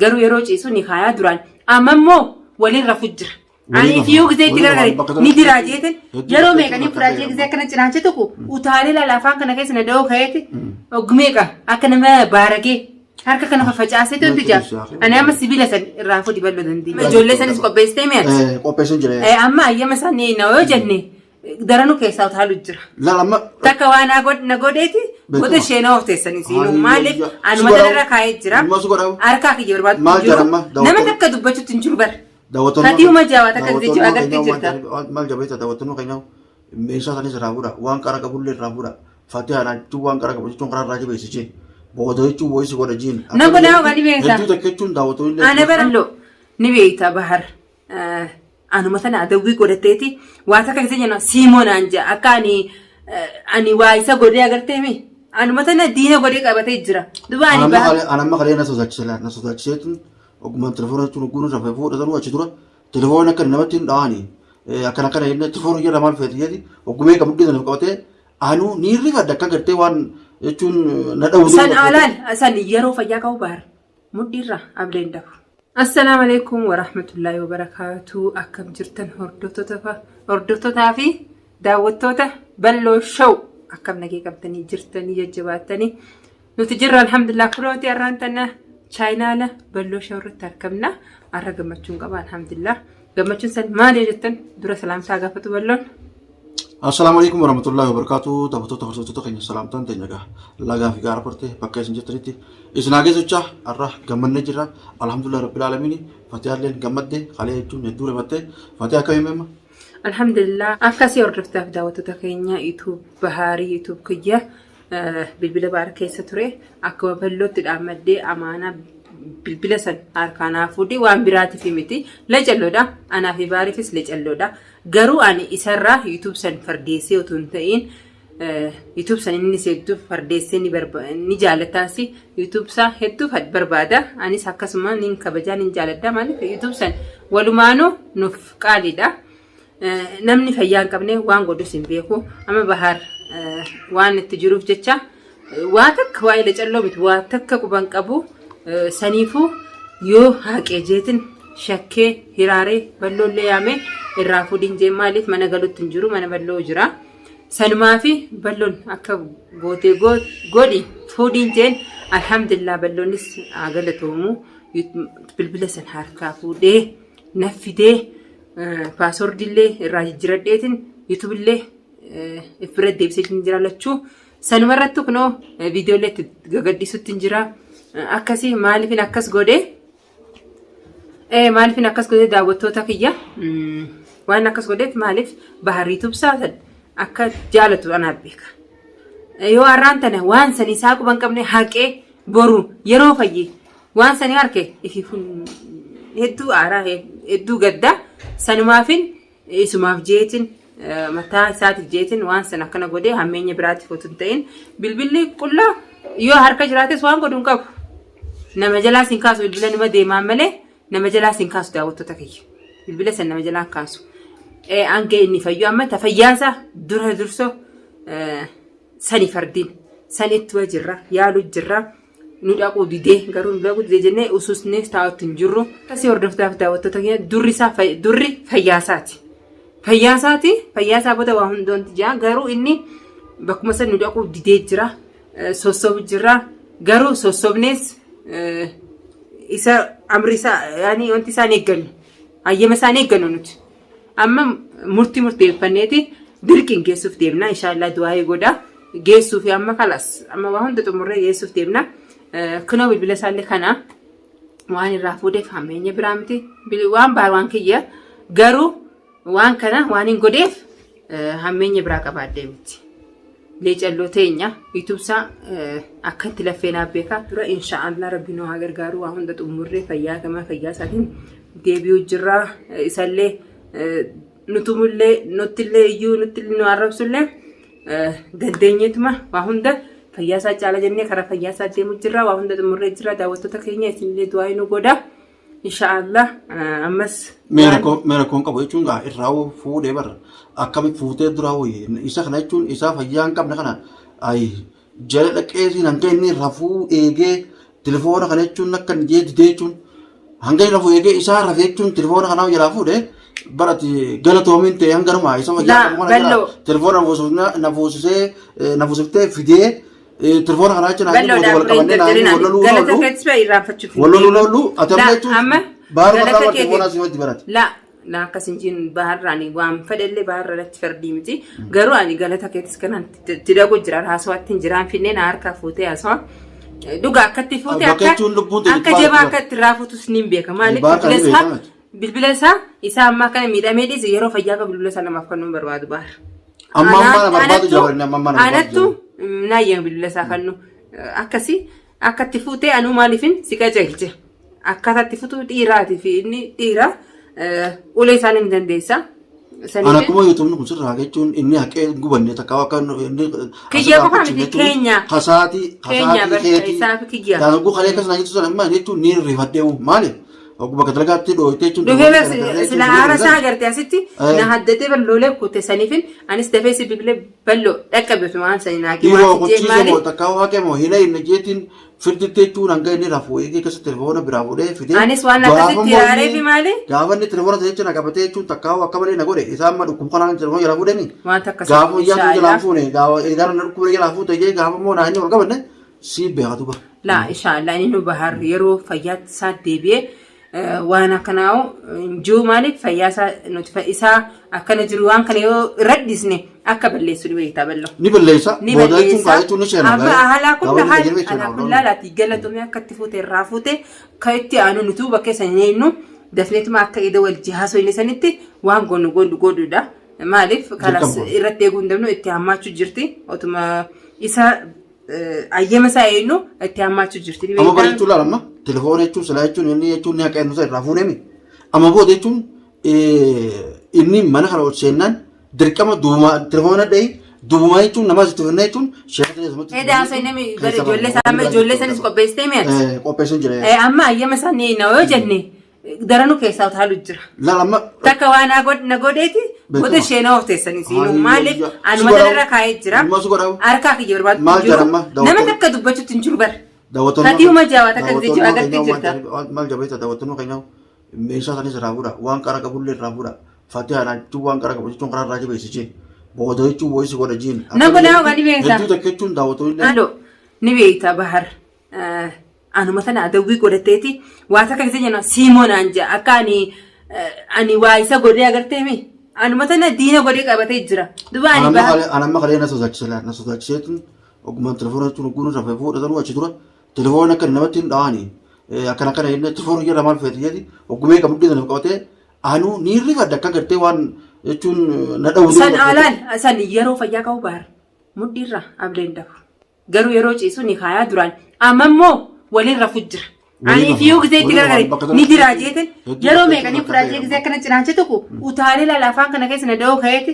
garuu yeroo ciisu ni kaayaa duraan amma immoo waliin rafu jira ani fiyuu gisee itti gargare ni diraa jeetin yeroo meeqanii fudhaachee gisee akkana cinaanche tokko utaalee lalaafaan kana keessa na da'oo ka'eeti ogmeeqa akka nama baaragee harka kana facaasee ta'utu jira ani amma sibiila san irraa fudhi ballo dandeenya ijoollee sanis qopheessitee mi'aati qopheessin jira amma ayyama isaanii na yoo jenne daranu keessaa utaalu jira lalama takka waan na godheeti goda isheenaa ofteessanii siinuu maaliif anuma dararra kaa'ee jira harkaa kiyya barbaadu nama takka dubbachuutti hin jiru bara Kati uma jawa takka gisee agartee jirta maal jabeessa daawwattoonni keenya meeshaa sanis raafudha waan qara qabullee raafudha fatihaa naachuu waan qara qabu jechuun karaa raajii beeksisee boqotoo jechuun woyisi godha jiin nama naa waan beektaa hedduu takka jechuun daawwattoonni ana barallo ni beektaa bahar anuma sana adawwii godhatteeti waa takka gisee jenna siimoon anja akka ani waa isa godhee agartee mi anuma sana diina godhee qabatee jira duba ani bahar anamma kalee na sodaachiseetu Oguman telefoon jechuun guutuu rafee fuudhatanii achi tura telefoon akka namatti hin dhaani akkana kana inni telefoon jedha maal feeti jedhi ogumee kan mudhisan qabatee anu ni rifadha akka gartee waan jechuun na dhawuu san alaan san yeroo fayyaa qabu bahar mudhiirra ableen dhabu. Assalaamu alaykum wa rahmatullahi wa barakaatu akkam jirtan hordoftootaa fi daawwattoota balloo show akkam nagee qabtanii jirtanii jajjabaattanii nuti jirra alhamdulillah kurooti arraan tanna China ballo shawrata arkamna arra gammachuun qaba alhamdulillah gammachuun san maal jettan dura salaam saa gaafatu ballon Assalamu alaykum wa rahmatullahi wa barakatuh taphattoota hordoftoota keenya salaamtaan teenya gaa lagaa fi gaara portee bakka isin jirtanitti isinaa geessucha arra gammanne jirra alhamdulillah rabbil alamin fatiyaaleen gammadde qalee jechuun hedduu rematte fatiyaa akka himema alhamdulillah akkasii hordoftaaf daawwattoota keenya YouTube bahaarii YouTube kiyya bilbila baara keessa ture akka ballootti dhaammadee amaana bilbila san harkaanaa fuudhee waan biraatiif miti lecelloodha anaaf baariifis lecelloodha garuu ani isarraa YouTube san fardeessee otoo hin ta'in YouTube san inni seetu fardeessee ni jaalataasi YouTube san hedduu barbaada anis akkasuma nin kabajaa nin jaaladha maaliif YouTube san walumaanuu nuuf qaaliidha namni fayyaa hin qabne waan godhus hin beeku amma bahar waan itti jiruuf jecha waa takka waa ila calloo miti waa takka quban qabu saniifu yoo haqee jeetin shakkee hiraaree balloollee yaame irraa fuudhin jee maaliif mana galuutti hin jiru mana balloo jira sanumaa fi balloon akka gootee godhi fuudhin jeen alhamdulillah balloonis galatoomu bilbila san harkaa fuudhee naffidee paaswordillee irraa jijjiradheetin yuutubillee ifirra deebisee jira lachuu sanumarratti kunoo viidiyoolee itti gagaddiisutti jira akkasii maaliifin akkas godhe daawwattoota kiyya waan akkas godheet maaliif baharii tubsaasan akka jaalatu anaaf beeka yoo arraan tana waan sanii isaa quban qabne haqee boru yeroo fayyee waan sanii harke ifiifun hedduu aaraa hedduu gadda sanumaafin isumaaf jeetin mataa isaatiif jeetin waan san akkana godhee hammeenya biraatiif otoo hin ta'in bilbilli qullaa yoo harka jiraates waan godhuun qabu nama jalaa siin kaasu bilbila nima deemaan malee nama jalaa siin kaasu daawwattoota kiyya bilbila san nama jalaa kaasu hanga inni fayyu amma tafayyaasa dursoo sani fardiin sanitti wa jirra yaalu jirra nu dhaquu didee garuu nu dhaquu didee jennee ususnee taa'utti hin jirru akkasii hordoftaaf daawwattoota kiyya durri fayyaasaati. Fayyaasaa booda waa hundoonti jira garuu inni bakkuma san nu dhaquu didee jira sossobu jira garuu sossobnees isa amri isaa yaani wanti isaan eeggannu ayyama isaan eeggannu nuti amma murteeffanneeti dirqiin geessuuf deemna inshaallah du'aa godha geessuuf amma kalas amma waa hunda xumurree geessuuf deemna kunoo bilbila isaallee kana waan irraa fuudheef hammeenya biraa miti waan baar waan kiyya garuu waan kana waan hin godheef hammeenya biraa qabaadde miti leecalloo teenya YouTube akka itti laffeenaaf beeka dura inshaallah rabbiin nu haa gargaaru waa hunda xumurree fayyaa isaatiin deebi'uu jirra isallee nuttillee iyyuu nu arrabsullee dandeenyeetuma waa hunda fayyaa isaa caala jennee karaa fayyaa isaa deemuu jirra waa hunda xumurree jirra daawwattoota keenya isinillee du'aa nu godha inshaallah ammas mera kon qabu jechuun gaa irraa fuudhee barra akkamitti fuutee duraa wayye isa kana jechuun isaa fayyaa hin qabne kana ay jala dhaqee siin hanga inni rafuu eegee telefoona kana jechuun akka didee jechuun hanga rafu eegee isaa rafeechuun telefoona kanaaf jalaa fuudhee barati galatoomin ta'e hanga namaa isa wajjin telefoona nafuusisee fidee telefoona kanaa jecha naannoo wal qabannee naannoo wal loluu atamneechuun baara barraa telefoonaa si wajji barate. La akkasinjiin baharraani waan fedhellee baharratti fardii miti garuu ani galata keetis kanan tidhagu jira haasawatti hin jiraan finneen harkaa fuutee haasawa dhugaa akkatti fuutee akka jabaa akkatti raafutus ni beeka maaliif bilbila isaa ammaa kana miidhamee dhiise yeroo fayyaa qabu bilbila isaa namaaf kennuun barbaadu bahar. Anattu naayyee bilbila isaa kennu akkasii akkatti fuutee anuu maaliifin si qajeelche akkatatti fuutuu dhiiraati fi inni dhiira. Ulee isaanii ni dandeessa. Ana kuma YouTube kun sirraa jechuun inni haqee gubanne takka akka inni kiyya qofa miti keenya hasaati keeti yaa gu khalee kasna jitu sana ma jechuun ni rifadheewu maali bakka dalagaatti dhooytee jechuun dhufee sila haara isaa agartee asitti na haddatee bal'oolee kutte saniifin anis dafee si bibilee bal'oo dhaqqabeetu waan sanii naaqii waan jee maali takka waaqee moo hina inni jeetiin firdittee jechuun hanga inni rafuu eegee keessa telefoona biraa fuudhee fidee anis waan akkasitti yaaree fi maali gaafa inni telefoona jechuun qabatee jechuun takka akka malee na godhe isaa amma dhukkub kanaan telefoona jala fuudhanii waan takka gaafa iyyaa jala fuune gaafa eegaa na dhukkub jala fuute jee gaafa moo naa inni wal qabanne si beekatu ba la inshallah inni nu bahar yeroo fayyaatti isaa deebi'ee waan akkanaa juu maaliif fayyaa isaa akkana jiru waan kana yoo raddisne akka balleessu ni beektaa ballo ni balleessa booda jechuun kaayechuun ni sheena amma haala kulla laati galatumee akka itti fuute irraa fuute ka itti aanu nutu bakka saneennu dafneetuma akka ida wal jihaasoo inni sanitti waan godhuudha maaliif kalas irratti eeguu hin dandeenyu itti hammaachuu jirti otuma isa ayyama isaa eenyu itti hammaachuu jirti amma bareechuu laalama telefoona jechuun silaa jechuun inni jechuun ni akka eenyu irraa fuunemi amma booda jechuun inni mana kana ol seennaan dirqama duuma telefoona dha'ii duuma jechuun namas itti fannaa jechuun sheekata keessumatti. Edaa osoo inni gara ijoollee sanis qopheessitee mi'aati. Qopheessuun jira. Amma ayyama isaa ni na yoo jenne daranuu keessaa utaalu jira. Laalama. Takka waan na godheeti goda isheenaa horteessanii siinuu maaliif anuma dararra kaa'ee jira. Harkaa kiyya barbaadu. Maal jedhama. Nama takka dubbachuutti hin jiru bara. Daawwattoonni. Tatii uma jaawaa takka gisee jiru agartee jirta. Maal jabeessa daawwattoonni keenyaa meeshaa sanis irraa fuudha waan qara qabullee irraa fuudha. Fatihana jechuun waan qara qabu jechuun karaa irraa jabeessichi. Booda jechuun boyisi godha jiin. Nama naa waan ni beektaa. Hedduu takka jechuun daawwattoonni. Alo ni beektaa bahar. Anuma tana adawwii godhatteeti waa takka gisee jenna Simoon anja akka ani waa isa godhee agartee mi anuma tana diina godhee qabatee jira. Duba ani bahar. Anamma kalee na sodaachiseetu ogumaan telefoona jechuun oguun irraa fuudhatanii achi dura telefoona akka namatti hin dhawaanii akkana inni telefoona jedha maal feeti jedhi ogumee qabdii sana qabatee anu ni rifadda akka gartee waan jechuun na dhawuu san alaan san yeroo fayyaa qabu bahar mudhiirra ableen dafu garuu yeroo ciisu ni kaayaa duraan amma immoo waliin rafu jira ani fiyuu gisee itti gargare ni diraa jeetin yeroo meeqanii furaajee gisee akkana cinaanche tokko utaalee lalaafaan kana keessa na dhawoo ka'eeti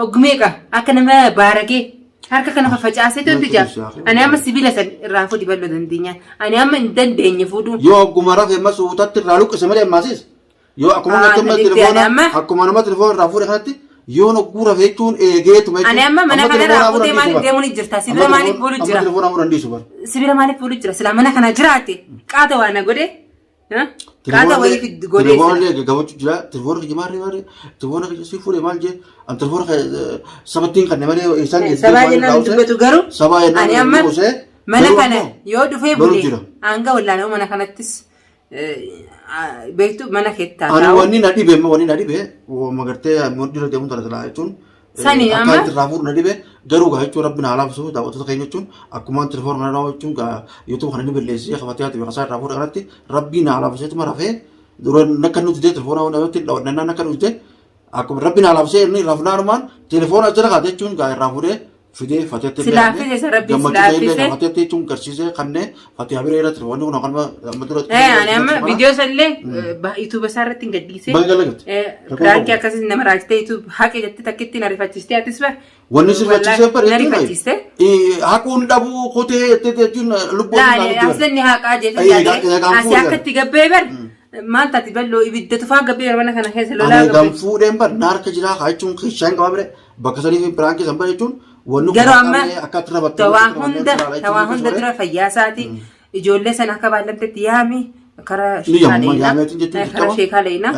ogumeeqa akka nama baaragee harka kana fafacaasee tuuti jaa ani amma sibiila san irraa fuudhi bal'oo dandeenyaan ani amma hin dandeenye fuudhuun yoo ogguma rafee mas utatti irraa luqqise malee ammaasiis yoo akkuma nama telefoona irraa fuudhe kanatti yoo nogguu rafee jechuun eegeetuma ani amma mana kana irraa fuudhee maaliif deemuu ni jirta sibila maaliif fuudhu jira telefoona fuudhan dhiisu bara sibila maaliif fuudhu jira sila mana kana jiraate qaata waan na godhe qaata wayii fi godhe telefoona gabaachuu jira telefoona kiyya maarree telefoona kiyya si fuudhe maal jee an telefoona sabattiin kan malee isaan sabaa jennaan dubbatu garuu ani amma mana kana yoo dhufee bulee hanga wallaanoo mana kanattis beektu mana keettaa ani wanni na dhibe magartee mudira deemuun talatala jechuun sani amma akka irraa fuudhu na dhibe garuu gaa jechuun rabbi na alaabsu daawwattoota keenya jechuun akkuma telefoona mana dhawu jechuun gaa YouTube kana ni balleessee qabatee ati beekasaa irraa fuudhu kanatti rabbi na alaabseetuma rafee dura nakka nuti dee telefoona namatti dhawadhannaa nakka nuti dee akkuma rabbi na alaabsee inni rafnaanumaan telefoona jala kaate jechuun gaa irraa fuudhee fidee fatiyatti silaafise rabbi silaafise fatiyatti jechuun garsiisee kannee fatiyaa bira irratti wanni kun kan madura ani amma viidiyoo sallee YouTube isaarratti hin gadhiisee raakii akkasii nama raajitee YouTube haqee jettee takkitti na rifachiistee atis bar wanni sirfachiisee bareedu haquun dhabuu kotee jechuun lubbuun naa aslanni haqaa jettee asii akkatti gabbee bar maal taati bal'oo ibidda tufaa gabbee mana kana keessa lolaa gabbee gamfuudheen bar naarka jiraa haa jechuun kishaan qaba bire bakka sanii fi biraan keessan bar jechuun garuu amma tawaa hunda dura fayyaasaati ijoollee sana akka baallamtetti yaami karaa sheekaa leeyina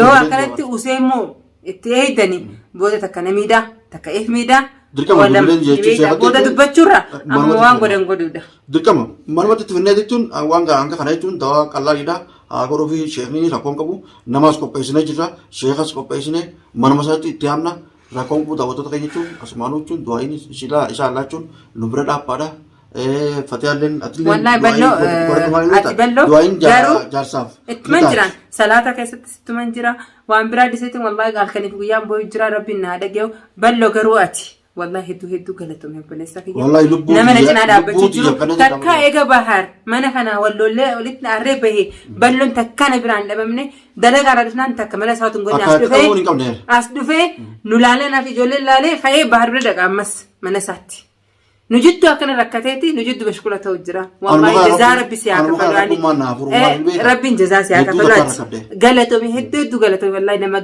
yoo akkanatti useemmoo itti eeydanii booda takka namiidhaa takka ifmiidhaa booda dubbachuurra amma waan godhan godhuudha. Dirqama manumatti itti finnee jechuun waan hanga kana jechuun dawaa qallaaliidha. Agoroo fi sheekni rakkoon qabu namaas qopheessinee jirra sheekas qopheessinee manuma isaatti itti hamna rakkoon qabu daawwattoota keenya jechuun asumaanuu jechuun du'aayin isaa laachuun nu bira dhaabbaadha. Fatiyaaleen wallahi balloo garuu ittuman jiran salaata keessatti ittuman jira waan biraa dhiseetiin wallahi halkaniif guyyaan booyu jira rabbiin na dhageeyu balloo garuu ati wallahi hedduu galatoomi obboleessa kiyya nama na cinaa dhaabbachuu jiru takka eega bahar mana kana wallollee olitti arree bahee balloon takka na biraan dhabamne dalagaa irra dhufnaan takka mala isaatuun godhe as dhufee nu laalee naaf ijoollee laalee ka'ee bahar bira dhaqa ammas mana isaatti. نجد أكن ركعتي نجد بشكل توجرا والله جزاء ربي سياق فلاني ربي جزاء سياق فلاني قالتهم هدوا قالتهم والله نما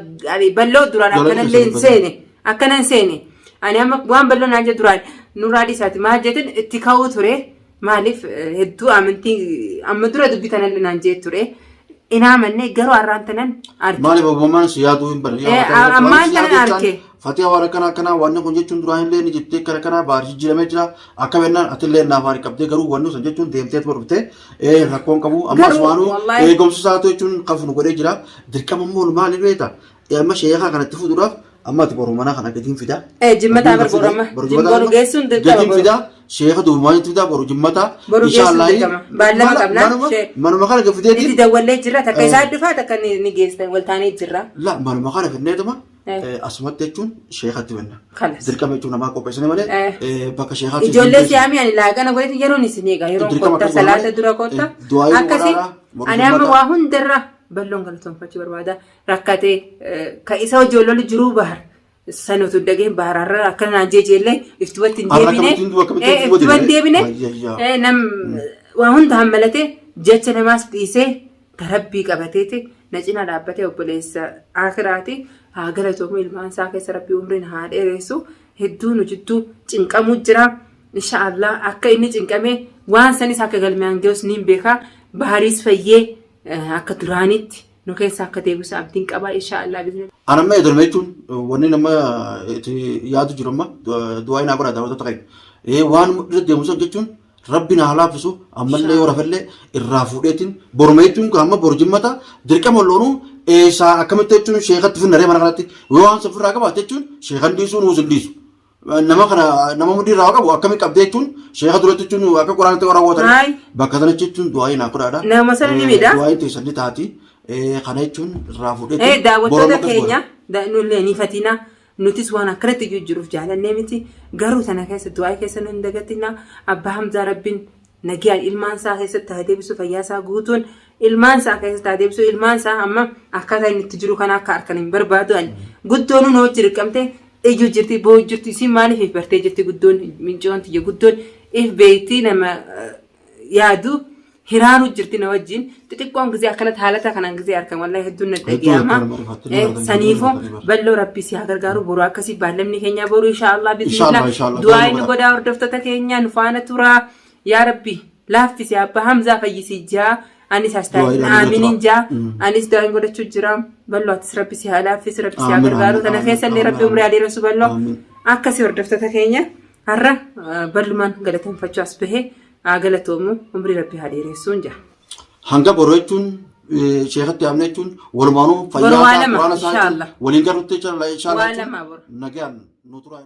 بلو دران أكن اللي إنساني أكن إنساني أنا أما وان بلو ناجي دران نورادي ساتي ما جتن اتكاو تري مالف هدوا أمنتي أم درا دبيتنا اللي ناجي تري إنا مني قروا أرانتنا مالي بابا مان سيادو إن بلي أما أنتنا أركي Fatih awwaara kana waan kun jechuun duraan illee ni jettee kana baarji jiramee jira akka bennaan atillee naafari qabdee garuu wannu san jechuun deemtee barbute rakkoon qabu ammas waanu eegumsa isaatu jechuun qafu nu godhee jira dirqama immoo maali beeta amma sheekaa kanatti fuudhuudhaaf amma ati borumana kana gatiin fida jimmata boru geessuun gatiin fida sheeka duumaan fida boru jimmata inshallah baallama qabna manuma kana gafidee itti dawwallee jira takka isaa dhufaa takka ni geessan waltaanii jira la manuma kana finneetuma asumatti jechuun sheekatti benna dirqama jechuun namaa qopheessine malee bakka sheekatti ijoollee siyaamii ani laaqana godhati yeroon isin eega yeroon kotta salaata dura kotta akkasii ani amma waa hundarra balloon galatoonfachuu barbaada rakkatee ka isa ijoollolu jiruu bahar sanotu dageen bahararra akka naan jeejellee iftubatti hin deebine nam waa hunda hammalatee jecha namaas dhiisee tarabbii qabateeti na cina dhaabbatee obboleessa akiraati haa galatoomu ilmaan isaa keessa rabbii umriin haa dheeressu hedduu nu jidduu cinqamuu jira inshaallah akka inni cinqamee waan sanis akka galmeen geessu niin beeka bahariis fayyee akka duraanitti nu keessa akka deebisu abdiin qaba inshaallah bisne anamma edurmeechuun wanni nama yaadu jiru amma du'aa ina godha daawwattoota keenya waan deemusan jechuun Rabbi na halaafisu ammallee yoo rafallee irraa fuudheetiin bormeechuun amma borjimmata dirqama loonu eessa akkamitti jechuun sheekatti finnaree mana kanatti yoo waan safirraa qabaate jechuun sheekan dhiisuu nuus hin dhiisu nama mudii irraa qabu akkamitti qabdee jechuun sheeka duratti jechuun akka quraanatti waraawwatan bakka sanatti jechuun du'aa ina godhaadha nama sana ni miidha du'aa teessan ni taati kana jechuun irraa fuudheetiin daawwattoota keenya nullee ni fatina nutis waan akkanatti jijjiiruuf jaalannee miti garuu sana keessa du'aa keessa nu hin dagatina abbaa hamzaa rabbiin nagiyaan ilmaan isaa keessatti haa deebisu fayyaa isaa guutuun ilmaan isaa keessatti haa deebisu ilmaan isaa amma akkaataa inni itti jiru kana akka harkan hin barbaadu guddoon nu hojii riqqamte ijuu jirti boo jirti si maaliif bartee jirti guddoon mincoon tiyya guddoon if beektii nama yaadu hiraanu jirti na wajjin xixiqqoon gisee akkanatti haalata kanaan gisee harkan wallahi hedduun na dhagiyama saniifoo balloo rabbii si haa gargaaru boru akkasii baallamni keenya boru inshaallah bismillah du'aa inni godhaa hordoftoota keenya nu faana turaa yaa rabbi laaffisi abbaa hamzaa fayyisii jaa anis hashtaagiin aaminiin jaa anis du'aa inni godhachuu jira balloo atis rabbi si haa laaffisi rabbi si haa gargaaru kana keessallee rabbi umrii adeeressu balloo akkasii hordoftoota keenya har'a ballumaan galateeffachuu as bahee galatoomu umrii rabbi haa dheeressuun jaa hanga boroo jechuun sheekatti amne jechuun walumaanuu fayyaa isaa quraana isaa waliin garuutti inshallah nagaan nu turaa